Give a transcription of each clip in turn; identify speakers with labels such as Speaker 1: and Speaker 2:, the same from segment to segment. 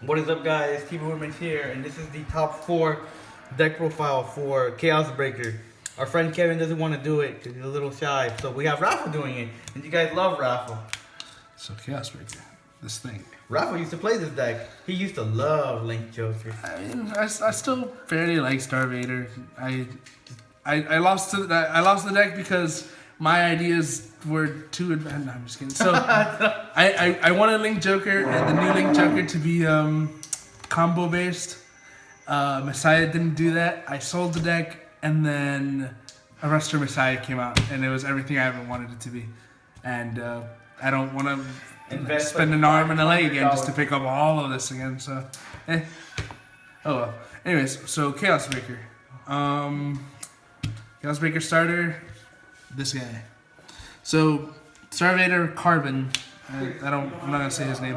Speaker 1: What is up, guys? TV Women's here, and this is the top 4 deck profile for Chaos Breaker. Our friend Kevin doesn't want to do it because he's a little shy, so we have Rafa doing it, and you guys love Rafa.
Speaker 2: So Chaos Breaker, this thing.
Speaker 1: Rafa used to play this deck. He used to love Link Joker.
Speaker 2: I mean, I still fairly like Star Vader. I lost the deck because my ideas were too advanced. No, I'm just kidding. So I wanted Link Joker and the new Link Joker to be combo based. Messiah didn't do that. I sold the deck, and then Arrestor Messiah came out, and it was everything I ever wanted it to be. And I don't want to spend an arm and a leg again just to pick up all of this again. So, oh well. Anyways, so Chaos Breaker. Chaos Breaker starter, this guy. So, Star Vader Carbon, I'm not gonna say his name.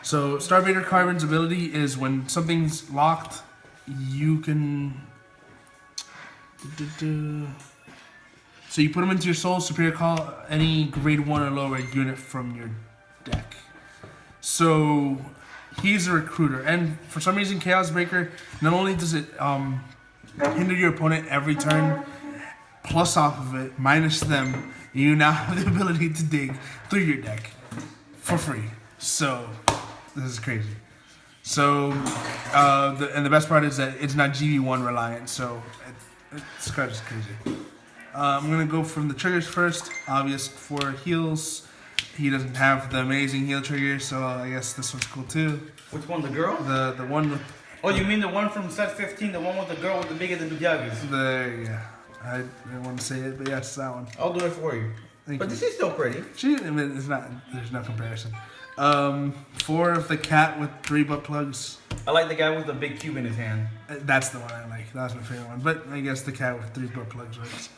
Speaker 2: So, Star Vader Carbon's ability is when something's locked, you can. So you put him into your soul, superior call any grade 1 or lower unit from your deck. So he's a recruiter, and for some reason, Chaos Breaker not only does it hinder your opponent every turn, plus off of it, minus them, you now have the ability to dig through your deck for free. So this is crazy. So and the best part is that it's not GB1 reliant, so it's kind of crazy. I'm gonna go from the triggers first. Obvious for heals. He doesn't have the amazing heal trigger, so I guess this one's cool too.
Speaker 1: Which one, the girl?
Speaker 2: The one with.
Speaker 1: Oh, you mean the one from set 15, the one with the girl with the bigger than the Jaggers?
Speaker 2: I didn't want to say it, but yes, that one.
Speaker 1: I'll do it for you. But this is still pretty.
Speaker 2: I mean, it's not. There's no comparison. 4 of the cat with 3 butt plugs.
Speaker 1: I like the guy with the big cube in his hand.
Speaker 2: That's the one I like. That's my favorite one. But I guess the cat with 3 butt plugs works.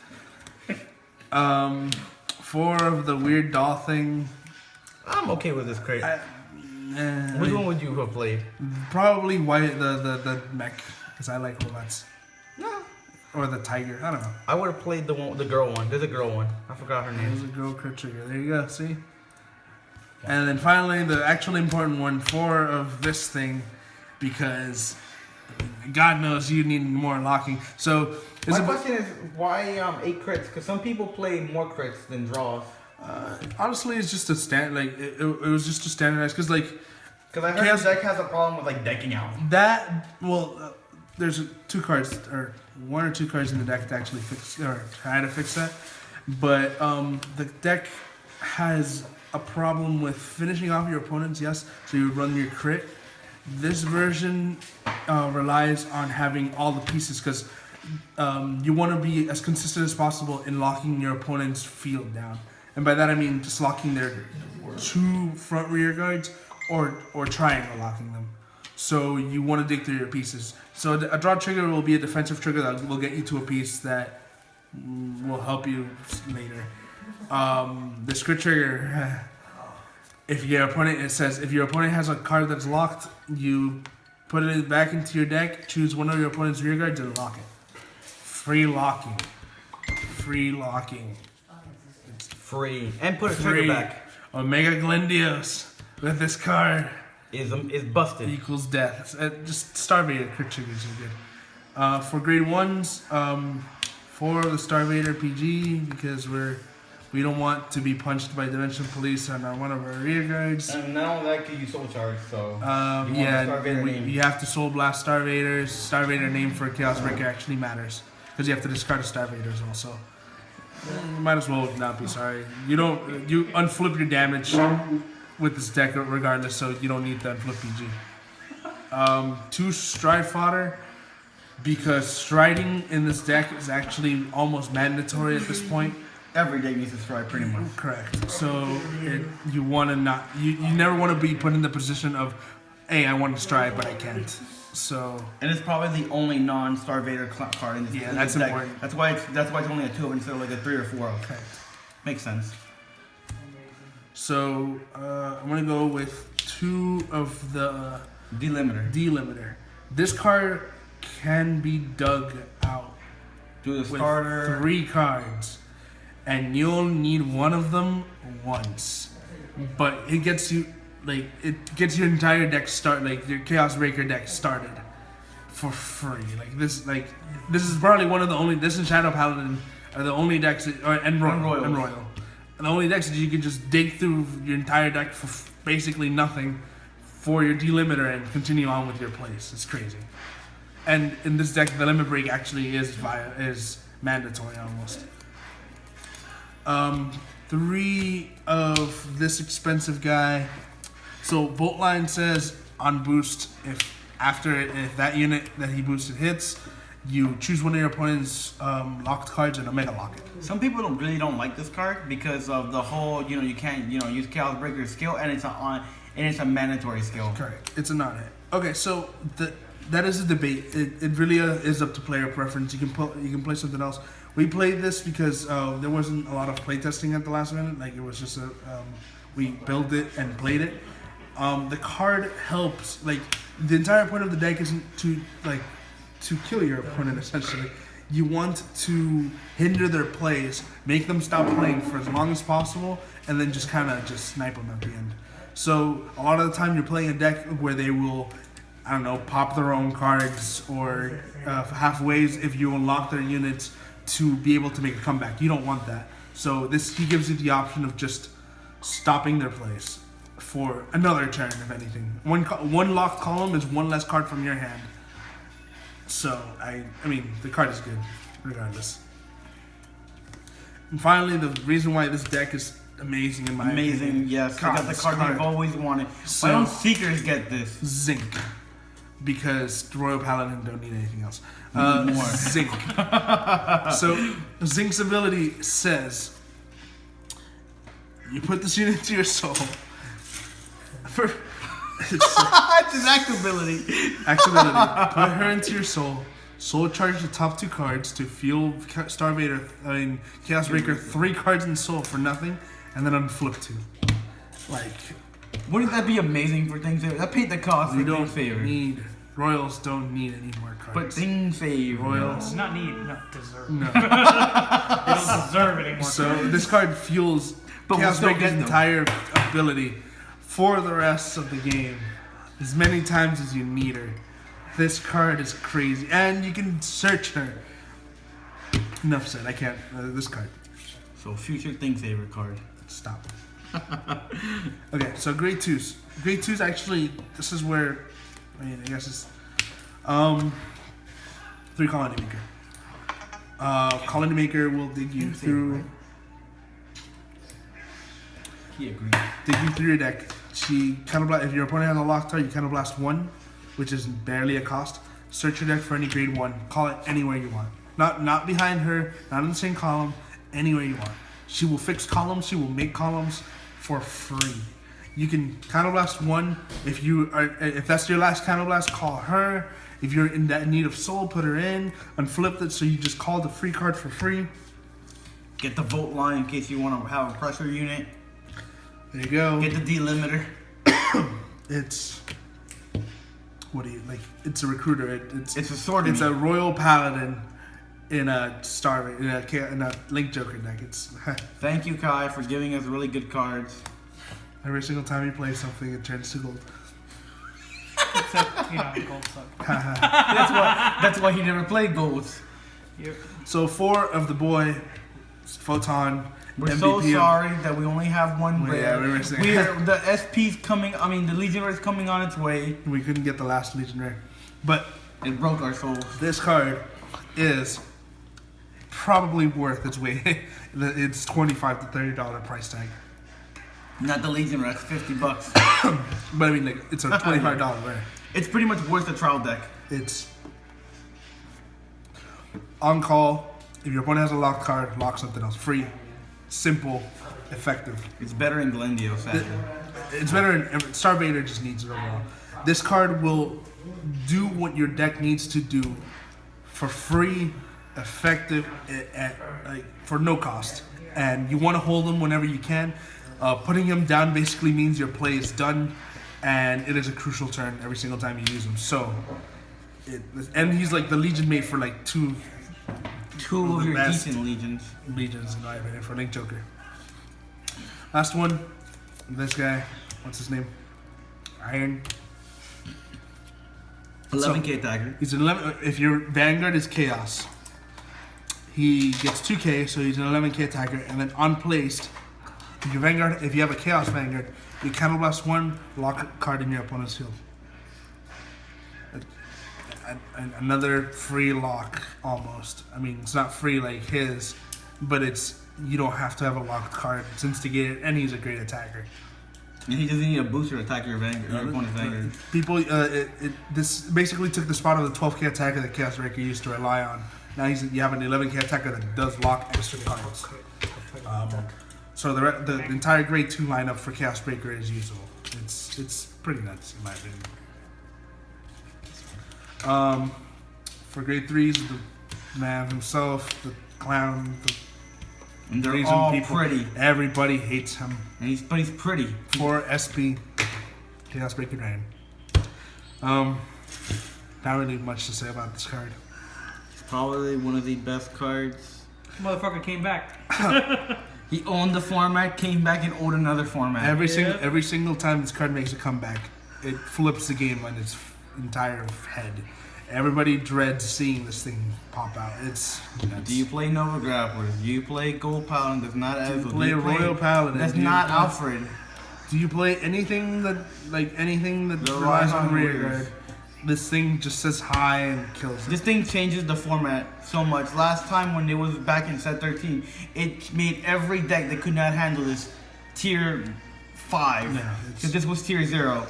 Speaker 2: 4 of the weird doll thing.
Speaker 1: I'm okay with this crate. Which one would you have played?
Speaker 2: Probably white, the mech, because I like robots.
Speaker 1: No.
Speaker 2: Or the tiger. I don't know.
Speaker 1: I would have played the girl one. There's a girl one. I forgot her name.
Speaker 2: There's a girl crit trigger. There you go. See. And then finally, the actually important one, 4 of this thing, because God knows you need more locking. So
Speaker 1: my question is, why 8 crits? Because some people play more crits than draws.
Speaker 2: Honestly, it's just a stand. Like it was just to standardize, because I heard
Speaker 1: Chaos deck has a problem with decking out.
Speaker 2: There's 2 cards or 1 or 2 cards in the deck to actually fix or try to fix that. But the deck has a problem with finishing off your opponents, yes, so you run your crit. This version relies on having all the pieces, because you want to be as consistent as possible in locking your opponent's field down. And by that I mean just locking their 2 front rear guards or triangle locking them. So you want to dig through your pieces. So a draw trigger will be a defensive trigger that will get you to a piece that will help you later. The crit trigger, if your opponent has a card that's locked, you put it back into your deck, choose one of your opponent's rear guards and lock it. Free locking. Free locking.
Speaker 1: It's free. And put a trigger back.
Speaker 2: Omega Glendios with this card
Speaker 1: is busted.
Speaker 2: Equals death. Just Star Vader crit triggers are good. For grade 1s, 4 of the Star Vader PG, because we don't want to be punched by Dimension Police on one of our rear guards.
Speaker 1: And not only that, you soul charge, so
Speaker 2: you have to soul blast Star Vaders. Star Vader name for Chaos Breaker actually matters, because you have to discard a Star Vaders also. You might as well not be sorry. You unflip your damage with this deck regardless, so you don't need the unflip PG. 2 stride fodder, because striding in this deck is actually almost mandatory at this point.
Speaker 1: Every deck needs to stride, pretty much.
Speaker 2: Correct. So you want to not. You never want to be put in the position of, hey, I want to stride, but I can't. So.
Speaker 1: And it's probably the only non-Star Vader card in this deck.
Speaker 2: Yeah, that's important.
Speaker 1: That's why it's only a 2 instead of a 3 or 4.
Speaker 2: Okay.
Speaker 1: Makes sense.
Speaker 2: So I'm gonna go with 2 of the Delimiter. This card can be dug out.
Speaker 1: Do the starter.
Speaker 2: With 3 cards. And you'll need one of them once. But it gets you like it gets your entire deck like your Chaos Breaker deck started for free. This is probably one of the only. This and Shadow Paladin are the only decks and Royal. And the only decks that you can just dig through your entire deck for basically nothing for your delimiter and continue on with your plays. It's crazy. And in this deck, the limit break actually is mandatory almost. 3 of this expensive guy. So Volt Line says on boost, if that unit that he boosted hits, you choose one of your opponent's locked cards and Omega Lock it.
Speaker 1: Some people really don't like this card because of the whole, you can't, use Chaos Breaker's skill, and it's a mandatory skill.
Speaker 2: Correct. It's a non-hit. Okay, so that is a debate. It really is up to player preference. You can play something else. We played this because there wasn't a lot of playtesting at the last minute. Like, it was just we built it and played it. The card helps. Like, the entire point of the deck isn't to kill your opponent. Essentially, you want to hinder their plays, make them stop playing for as long as possible, and then just snipe them at the end. So a lot of the time you're playing a deck where they will, I don't know, pop their own cards or halfways if you unlock their units to be able to make a comeback. You don't want that. So he gives you the option of just stopping their plays for another turn, if anything. One locked column is one less card from your hand. So I mean the card is good regardless. And finally, the reason why this deck is amazing in my opinion.
Speaker 1: Yes.
Speaker 2: God,
Speaker 1: Because the card I've always wanted.
Speaker 2: So,
Speaker 1: why don't Seekers get this?
Speaker 2: Zinc. Because the Royal Paladin don't need anything else.
Speaker 1: More.
Speaker 2: Zinc. So Zinc's ability says you put this unit into your soul.
Speaker 1: It's his active ability.
Speaker 2: Put her into your soul. Soul charge the top 2 cards to fuel Chaos Breaker 3 cards in soul for nothing, and then unflip 2. Like,
Speaker 1: wouldn't that be amazing for things? That paid the cost.
Speaker 2: We don't need Royals. Don't need any more cards.
Speaker 1: But things favor.
Speaker 2: Royals.
Speaker 3: Not need, no, deserve.
Speaker 2: No.
Speaker 3: They don't deserve any more.
Speaker 2: So this card fuels Chaos Breaker's entire ability for the rest of the game, as many times as you need her. This card is crazy, and you can search her. Enough said. I can't. This card.
Speaker 1: So future thing saver card.
Speaker 2: Stop. Okay, so grade 2s. Grade 2s actually. This is where. I guess it's 3 Colony Maker. Colony Maker will dig you through.
Speaker 1: He agrees.
Speaker 2: Dig you through your deck. If your opponent has a locked card, you counterblast 1, which is barely a cost. Search your deck for any grade 1. Call it anywhere you want. Not behind her, not in the same column, anywhere you want. She will fix columns, she will make columns for free. You can counterblast 1. If that's your last counterblast, call her. If you're in that need of soul, put her in. Unflip it so you just call the free card for free.
Speaker 1: Get the Volt Line in case you want to have a pressure unit.
Speaker 2: There you go.
Speaker 1: Get the delimiter.
Speaker 2: It's it's a recruiter. It's
Speaker 1: a sword.
Speaker 2: It's a Royal Paladin in a Link Joker deck.
Speaker 1: Thank you, Kai, for giving us really good cards.
Speaker 2: Every single time you play something, it turns to gold.
Speaker 3: Except, gold suck.
Speaker 1: That's why he never played golds.
Speaker 3: Yep.
Speaker 2: So 4 of the boy, Photon.
Speaker 1: We're
Speaker 2: MVP
Speaker 1: so sorry that we only have one rare.
Speaker 2: Yeah, we were saying.
Speaker 1: The SP's coming. The Legionnaire is coming on its way.
Speaker 2: We couldn't get the last Legionnaire, but
Speaker 1: it broke our souls.
Speaker 2: This card is probably worth its weight. It's $25 to $30 price tag.
Speaker 1: Not the Legionnaire. That's $50.
Speaker 2: But it's a $25 rare.
Speaker 1: It's pretty much worth the trial deck.
Speaker 2: It's on call. If your opponent has a locked card, lock something else. Free. Simple, effective.
Speaker 1: It's better in Glendio, sadly.
Speaker 2: It's better in Star Vader just needs it overall. This card will do what your deck needs to do for free, effective, for no cost. And you want to hold them whenever you can. Putting him down basically means your play is done, and it is a crucial turn every single time you use him. So, and he's like the Legion mate for two
Speaker 1: of your decent legions
Speaker 2: in my opinion, for Link Joker. Last one, this guy, what's his name? iron.
Speaker 1: 11k attacker.
Speaker 2: He's an 11. If your Vanguard is Chaos, he gets 2k, so he's an 11k attacker. And then unplaced, if your Vanguard, if you have a Chaos Vanguard, you counterblast 1, lock a card in your opponent's field. Another free lock, almost. I mean, it's not free like his, but it's you don't have to have a locked card. It's instigated, and he's a great attacker.
Speaker 1: And he doesn't need a booster to attack your Vanguard, your opponent's Vanguard.
Speaker 2: People, this basically took the spot of the 12k attacker that Chaos Breaker used to rely on. Now you have an 11k attacker that does lock extra cards. So the entire grade 2 lineup for Chaos Breaker is usable. It's pretty nuts in my opinion. For grade 3s, the man himself, the clown,
Speaker 1: And they're
Speaker 2: reason
Speaker 1: all
Speaker 2: people,
Speaker 1: pretty.
Speaker 2: everybody hates him.
Speaker 1: And but he's pretty.
Speaker 2: For SP, Chaos Breaker Dragon. Not really much to say about this card.
Speaker 1: Probably one of the best cards.
Speaker 3: Motherfucker came back.
Speaker 1: He owned the format, came back and owned another format.
Speaker 2: Every single time this card makes a comeback, it flips the game on its entire head. Everybody dreads seeing this thing pop out. It's nuts.
Speaker 1: Do you play Nova Grapplers? Do you play Gold Paladin? That's not
Speaker 2: Do you
Speaker 1: Ezreal?
Speaker 2: play Royal Paladin?
Speaker 1: That's
Speaker 2: Do you
Speaker 1: not
Speaker 2: play-
Speaker 1: Alfred.
Speaker 2: Do you play anything that
Speaker 1: The
Speaker 2: relies on
Speaker 1: Warriors.
Speaker 2: rear guard? This thing just says hi and kills it.
Speaker 1: This thing changes the format so much. Last time when it was back in set 13, it made every deck that could not handle this tier 5.
Speaker 2: Yeah,
Speaker 1: Because this was tier 0.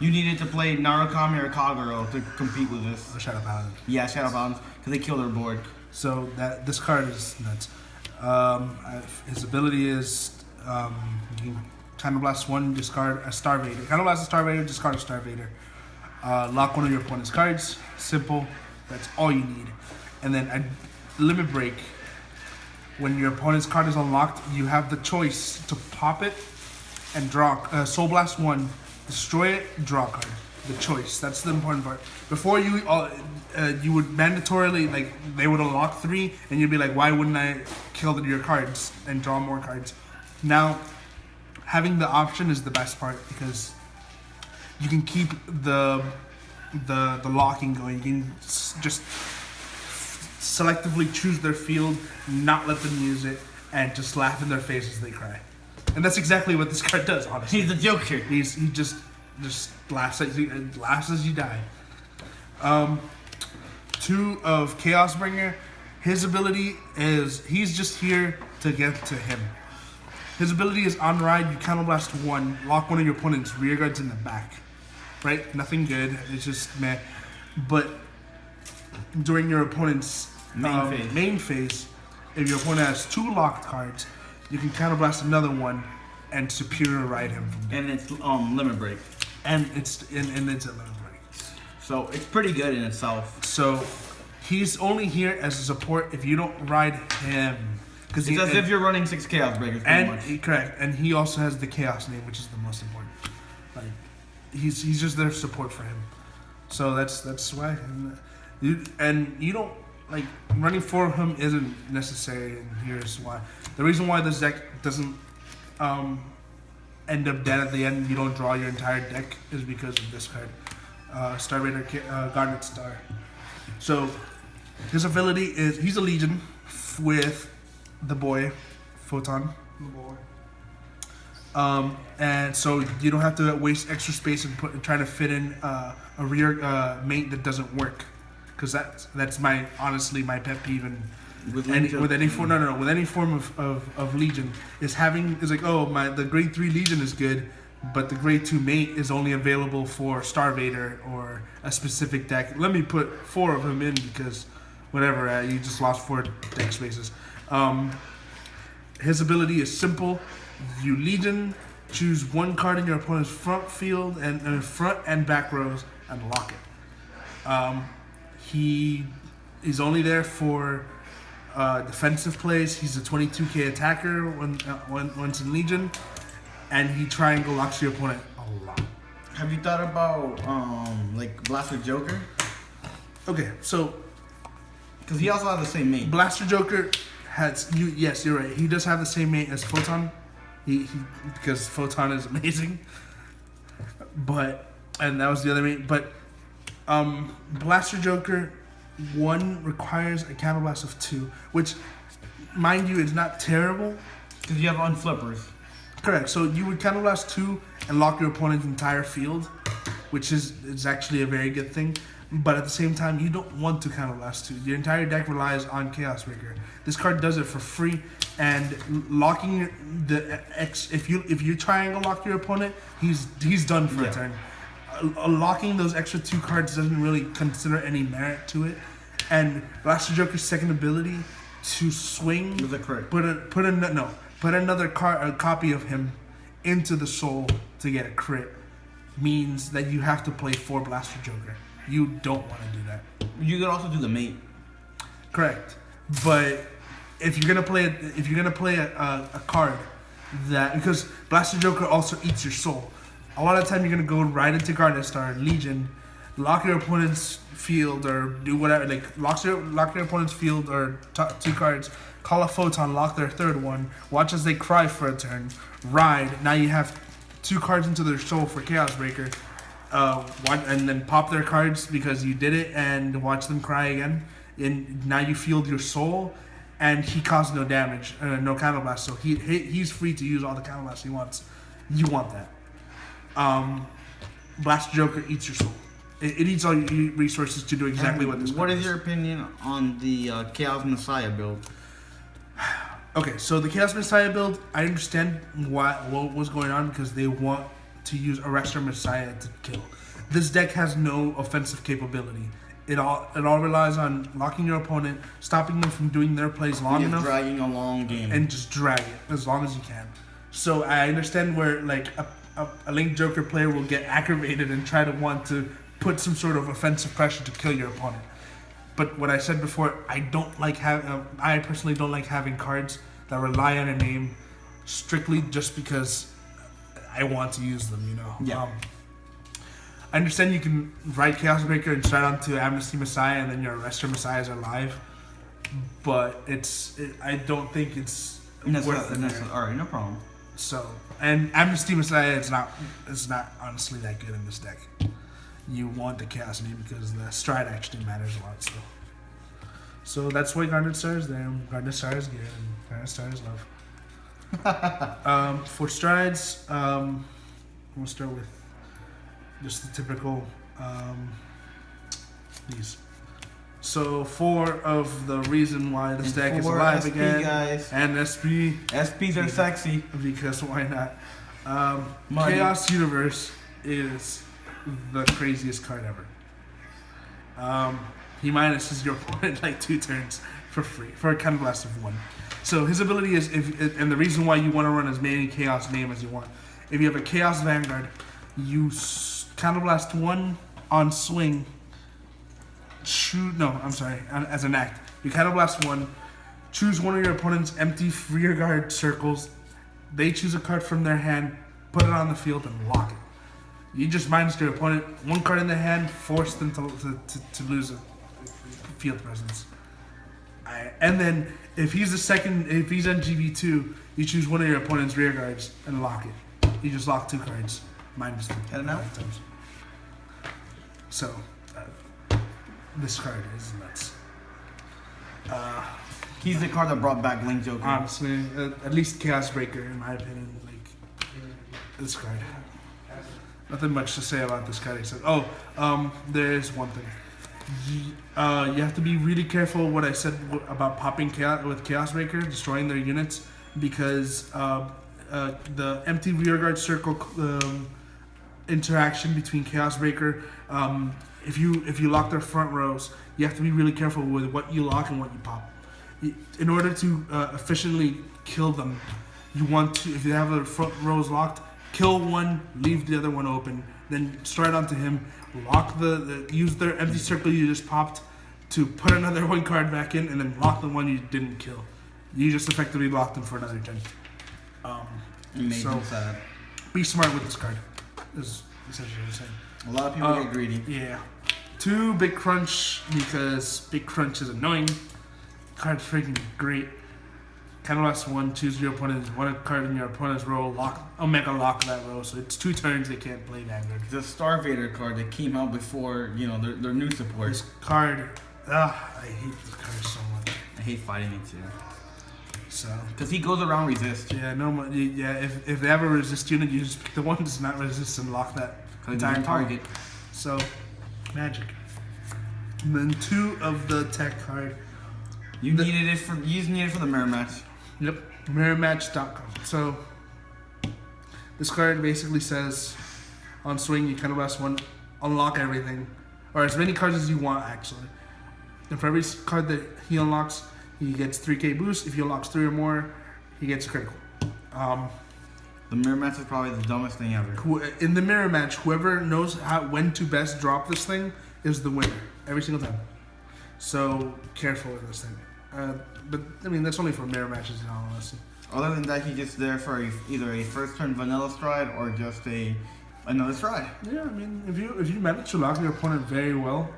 Speaker 1: You needed to play Narukami or Kagero to compete with this.
Speaker 2: The Shadow Paladin.
Speaker 1: Yeah, Shadow Paladins, because they killed their board.
Speaker 2: So this card is nuts. His ability is you can counterblast 1, discard a Star Vader. Counterblast a Star Vader, discard a Star Vader. Lock one of your opponent's cards. Simple. That's all you need. And then a limit break. When your opponent's card is unlocked, you have the choice to pop it and draw Soul Blast 1, destroy it, draw a card. The choice. That's the important part. Before you would mandatorily, like, they would unlock 3, and you'd be like, why wouldn't I kill your cards and draw more cards? Now, having the option is the best part because you can keep the locking going. You can just selectively choose their field, not let them use it, and just laugh in their face as they cry. And that's exactly what this card does, honestly.
Speaker 1: He's the Joker.
Speaker 2: He just laughs at you and laughs as you die. 2 of Chaos Bringer. His ability is he's just here to get to him. His ability is on ride. You counterblast 1, lock one of your opponent's rear guards in the back. Right? Nothing good. It's just meh. But during your opponent's main phase, if your opponent has 2 locked cards, you can counterblast another one and superior ride him from there.
Speaker 1: And it's limit break.
Speaker 2: And it's a limit break.
Speaker 1: So it's pretty good in itself.
Speaker 2: So he's only here as a support if you don't ride him.
Speaker 1: It's as if you're running 6 Chaos Breakers, pretty much.
Speaker 2: Correct. And he also has the Chaos name, which is the most important. Like he's just there support for him. So that's why. And you don't like running for him isn't necessary, and here's why. The reason why this deck doesn't end up dead at the end, you don't draw your entire deck, is because of this card, Star Raider Garnet Star. So his ability is he's a Legion with the boy Photon. And so you don't have to waste extra space and try to fit in a rear mate that doesn't work, because that's honestly my pet peeve. And with any form of Legion is like, oh, the grade 3 Legion is good, but the grade 2 mate is only available for Star Vader or a specific deck. Let me put 4 of them in because whatever, you just lost 4 deck spaces. His ability is simple. You Legion, choose 1 card in your opponent's front field and front and back rows and lock it. He is only there for defensive plays. He's a 22k attacker once in Legion, and he triangle locks your opponent a lot.
Speaker 1: Have you thought about like Blaster Joker?
Speaker 2: Okay, so
Speaker 1: because he also has the same mate.
Speaker 2: Blaster Joker has you. Yes, you're right. He does have the same mate as Photon. He because Photon is amazing, but and that was the other main. But Blaster Joker 1 requires a Counter Blast of 2, which, mind you, is not terrible.
Speaker 1: Because you have unflippers.
Speaker 2: Correct. So you would Counter Blast 2 and lock your opponent's entire field, which is actually a very good thing. But at the same time, you don't want to Counter Blast 2. Your entire deck relies on Chaos Breaker. This card does it for free, and locking the X. If you triangle lock your opponent, he's done for a turn. Locking those extra 2 cards doesn't really consider any merit to it. And Blaster Joker's second ability to swing
Speaker 1: With a crit.
Speaker 2: put another copy of him into the soul to get a crit means that you have to play 4 Blaster Joker. You don't want to do that.
Speaker 1: You could also do the mate.
Speaker 2: Correct. But if you're gonna play a card that, because Blaster Joker also eats your soul, a lot of the time you're gonna go right into Garnet Star, Legion, lock your opponent's field or do whatever, like lock your opponent's field or 2 cards, call a Photon, lock their 3rd one, watch as they cry for a turn, ride. Now you have 2 cards into their soul for Chaos Breaker, and then pop their cards because you did it and watch them cry again. And now you field your soul, and he caused no damage, no Counter Blast, so he's free to use all the Counter Blasts he wants. You want that. Blaster Joker eats your soul. It eats all your resources to do exactly what this.
Speaker 1: What is your opinion on the Chaos Messiah build?
Speaker 2: Okay, so the Chaos Messiah build, I understand what was going on because they want to use Arrestor Messiah to kill. This deck has no offensive capability. It all relies on locking your opponent, stopping them from doing their plays long enough,
Speaker 1: dragging a long game,
Speaker 2: and just drag it as long as you can. So I understand where like a Link Joker player will get aggravated and try to want to put some sort of offensive pressure to kill your opponent. But what I said before, I personally don't like having cards that rely on a name strictly just because I want to use them. You know.
Speaker 1: Yeah.
Speaker 2: I understand you can write Chaos Breaker and start onto Amnesty Messiah, and then your Arrestor Messiahs are live. But I don't think it's worth it.
Speaker 1: Alright, no problem.
Speaker 2: So, and Amnesty Messiah is not honestly that good in this deck. You want the Chaos name because the stride actually matters a lot still. So that's why Garnet Star is there. Garnet Star is good, and Garnet Star is love. For strides, we'll start with just the typical these. So 4 of the reason why this deck is alive
Speaker 1: SP
Speaker 2: again,
Speaker 1: guys.
Speaker 2: and SP.
Speaker 1: SPs are sexy.
Speaker 2: Because why not? Chaos Universe is the craziest card ever. He minuses your opponent like 2 turns for free for a Counter Blast of 1. So his ability is, and the reason why you want to run as many Chaos name as you want. If you have a Chaos Vanguard, you Counter Blast 1 on swing. As an act, you Counter Blast 1. Choose one of your opponent's empty rear guard circles. They choose a card from their hand, put it on the field, and lock it. You just minus your opponent 1 card in their hand, force them to lose a field presence. And then if he's on GB2, you choose one of your opponent's rear guards and lock it. You just lock 2 cards, minus 3 times. So this card is nuts.
Speaker 1: He's the card that brought back Link Joker.
Speaker 2: Honestly, at least Chaos Breaker, in my opinion. Like this card. Nothing much to say about this card except there is one thing. You have to be really careful what I said about popping Chaos Breaker, destroying their units, because the empty rearguard circle interaction between Chaos Breaker. If you lock their front rows, you have to be really careful with what you lock and what you pop. In order to efficiently kill them, you want to, if you have their front rows locked, kill one, leave the other one open, then stride onto him, lock use their empty circle you just popped to put another 1 card back in, and then lock the one you didn't kill. You just effectively locked them for another turn.
Speaker 1: So sad.
Speaker 2: Be smart with this card. Is essentially what I'm saying.
Speaker 1: A lot of people get greedy.
Speaker 2: Yeah. 2 Big Crunch, because Big Crunch is annoying. Card's freaking great. Counterblast 1, choose your opponent's one card in your opponent's row, Omega lock that row. So it's 2 turns they can't play Vanguard.
Speaker 1: The Star Vader card that came out before, their new support.
Speaker 2: This card, I hate this card so much.
Speaker 1: I hate fighting it too.
Speaker 2: So,
Speaker 1: Because he goes around resist.
Speaker 2: yeah, if they have a resist unit, you just pick the one that does not resist and lock that entire target. So, magic. And then 2 of the tech card.
Speaker 1: You just needed it for the mirror match.
Speaker 2: Yep, mirrormatch.com. So, this card basically says, on swing, you kind of last 1, unlock everything. Or as many cards as you want, actually. And for every card that he unlocks, he gets 3k boost. If he unlocks 3 or more, he gets critical.
Speaker 1: The mirror match is probably the dumbest thing ever.
Speaker 2: In the mirror match, whoever knows when to best drop this thing is the winner. Every single time. So, careful with this thing. But, I mean, that's only for mirror matches in all honesty.
Speaker 1: Other than that, he's just there for either a first turn vanilla stride or just another stride.
Speaker 2: Yeah, I mean, if you manage to lock your opponent very well,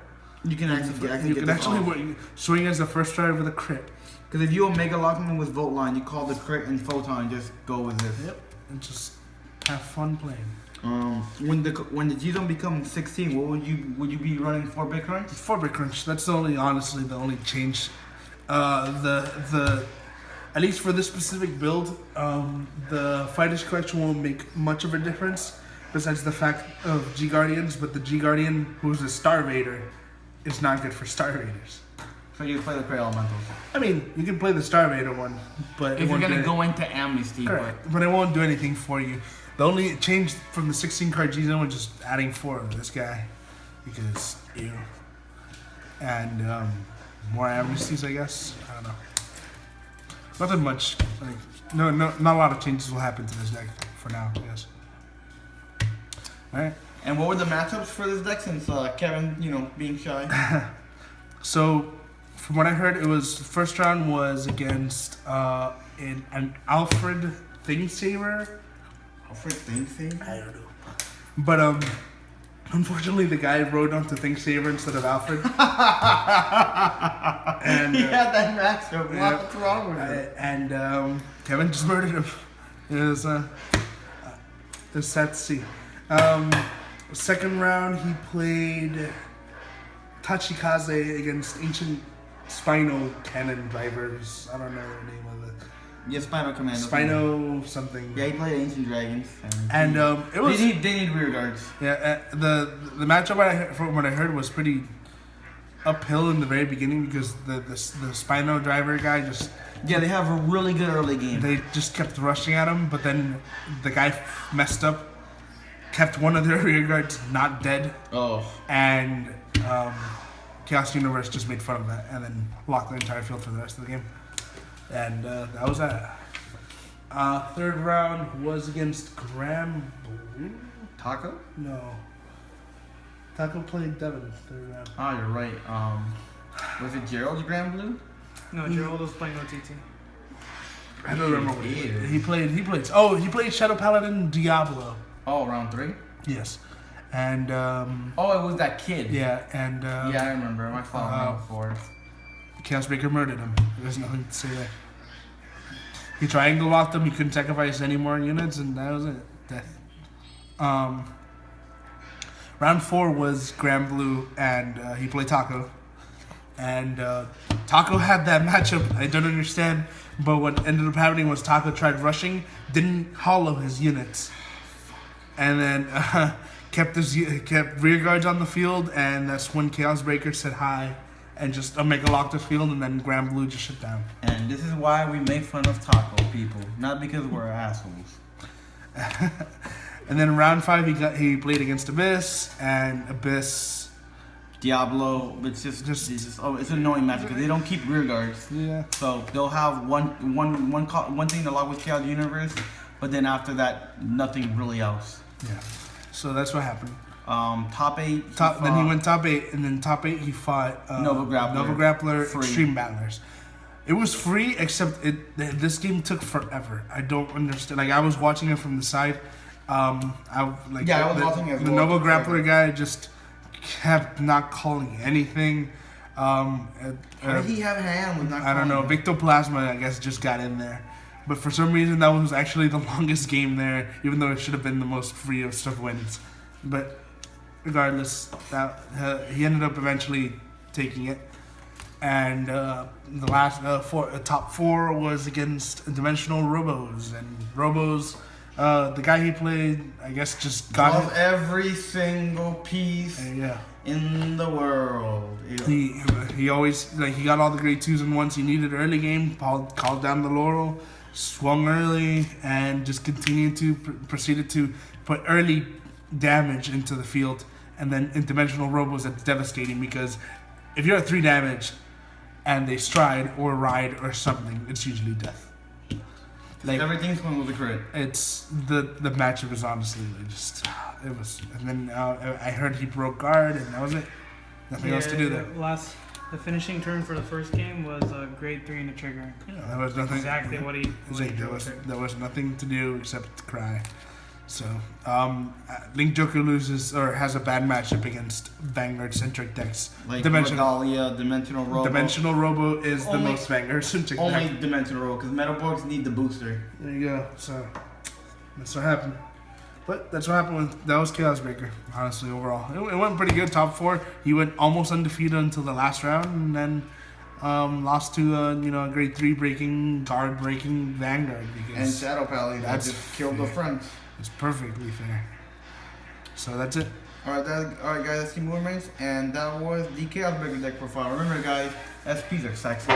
Speaker 1: You can actually
Speaker 2: swing as the first stride with a crit.
Speaker 1: Because if you Omega lock him with Volt Line, you call the crit and Photon and just go with this.
Speaker 2: Yep. And just have fun playing.
Speaker 1: When the G Zone becomes 16, what would you be running 4-bit crunch?
Speaker 2: 4-bit crunch. That's honestly the only change. At least for this specific build, the Fighters Collection won't make much of a difference, besides the fact of G Guardians. But the G Guardian, who's a Star Vader, is not good for Star Vaders.
Speaker 1: So you play the Cray Elementals.
Speaker 2: I mean, you can play the Star Vader one, but
Speaker 1: if you're gonna go into Amnesty,
Speaker 2: but it won't do anything for you. The only change from the 16 card G Zone was just adding 4 of this guy, because ew, and more amnesties, I guess. I don't know. Nothing much. Like not a lot of changes will happen to this deck for now, I guess. All right.
Speaker 1: And what were the matchups for this deck since Kevin, being shy?
Speaker 2: So, from what I heard, it was first round was against an Alfred Thingsaver.
Speaker 1: Alfred Thingsaver?
Speaker 2: I don't know. But unfortunately, the guy rode onto Thingsaver instead of Alfred. And
Speaker 1: he had that matchup.
Speaker 2: Yeah,
Speaker 1: What's wrong with it?
Speaker 2: And Kevin just murdered him. It was sad to see. Second round, he played Tachikaze against Ancient Spino Cannon Drivers. I don't know the name of it.
Speaker 1: Yeah, Spino Commando.
Speaker 2: Spino something.
Speaker 1: Yeah, he played Ancient Dragons.
Speaker 2: And it was.
Speaker 1: They need rear guards.
Speaker 2: Yeah, the matchup from what I heard was pretty uphill in the very beginning because the Spino driver guy just.
Speaker 1: Yeah, they have a really good early game.
Speaker 2: They just kept rushing at him, but then the guy messed up. Kept one of their rear guards not dead.
Speaker 1: Oh.
Speaker 2: And Chaos Universe just made fun of that and then locked the entire field for the rest of the game. And that was that. Third round was against Graham Blue?
Speaker 1: Taco?
Speaker 2: No. Taco played Devin third round.
Speaker 1: Oh, you're right. Was it Gerald's Grand Blue?
Speaker 3: No, Gerald was playing OTT.
Speaker 2: I don't remember what he played. He played Shadow Paladin Diablo.
Speaker 1: Oh, round 3?
Speaker 2: Yes. And
Speaker 1: oh, it was that kid.
Speaker 2: Yeah, and
Speaker 1: yeah, I remember. My fault. Round 4.
Speaker 2: Chaos Breaker murdered him. There's nothing to say there. He triangle locked him. He couldn't sacrifice any more units, and that was it. Death. Round 4 was Grand Blue, and he played Taco. And Taco had that matchup. I don't understand, but what ended up happening was Taco tried rushing, didn't hollow his units, and then kept rear guards on the field, and that's when Chaos Breaker said hi. And just Omega locked the field, and then Grand Blue just shut down.
Speaker 1: And this is why we make fun of Taco people, not because we're assholes.
Speaker 2: And then in round 5, he played against Abyss, and Abyss
Speaker 1: Diablo. It's just it's an annoying match because they don't keep rear guards.
Speaker 2: Yeah.
Speaker 1: So they'll have one thing to lock with Chaos Universe, but then after that, nothing really else.
Speaker 2: Yeah. So that's what happened.
Speaker 1: Top 8.
Speaker 2: Then he went top 8, and then top 8 he fought
Speaker 1: Nova Grappler
Speaker 2: free. Extreme Battlers. It was free, except this game took forever. I don't understand. Like I was watching it from the side. I was watching it. The Nova Grappler guy just kept not calling anything.
Speaker 1: How did he have a hand with not
Speaker 2: I don't know.
Speaker 1: calling?
Speaker 2: Victoplasma, I guess, just got in there. But for some reason, that was actually the longest game there, even though it should have been the most free of stuff wins. But regardless, that he ended up eventually taking it. And the last top four was against Dimensional Robos. And Robos, the guy he played, I guess, just got
Speaker 1: Of every single piece
Speaker 2: yeah.
Speaker 1: in the world. Ew.
Speaker 2: He always he got all the grade 2s and 1s he needed early game. Called down the laurel, swung early, and just continued to proceeded to put early damage into the field. And then in Dimensional Robos, that's devastating because if you're at 3 damage and they stride or ride or something, it's usually death. Like
Speaker 1: Everything's going with a crit.
Speaker 2: it's the matchup was honestly it was. And then I heard he broke guard, and that was it. Nothing else to do there.
Speaker 3: The finishing turn for the first game was a grade 3 and a trigger.
Speaker 2: Yeah, there was nothing.
Speaker 3: Exactly what he.
Speaker 2: There was nothing to do except to cry. So Link Joker loses or has a bad matchup against Vanguard centric decks.
Speaker 1: Like
Speaker 2: Dimensional
Speaker 1: Regalia, Dimensional Robo.
Speaker 2: Dimensional Robo is the
Speaker 1: Only-
Speaker 2: most Vanguard centric
Speaker 1: Only
Speaker 2: deck.
Speaker 1: Dimensional Robo, because Metalborgs need the booster.
Speaker 2: There you go. So that's what happened. But that's what happened that was Chaos Breaker, honestly, overall. It went pretty good, top 4. He went almost undefeated until the last round, and then lost to a grade 3 breaking, guard breaking Vanguard.
Speaker 1: And
Speaker 2: Because
Speaker 1: Shadow Pally that
Speaker 2: that's
Speaker 1: just killed the
Speaker 2: fair.
Speaker 1: friends.
Speaker 2: it's perfectly fair. So that's it.
Speaker 1: Alright guys, let's keep moving, and that was the Chaos Breaker deck profile. Remember guys, SPs are sexy.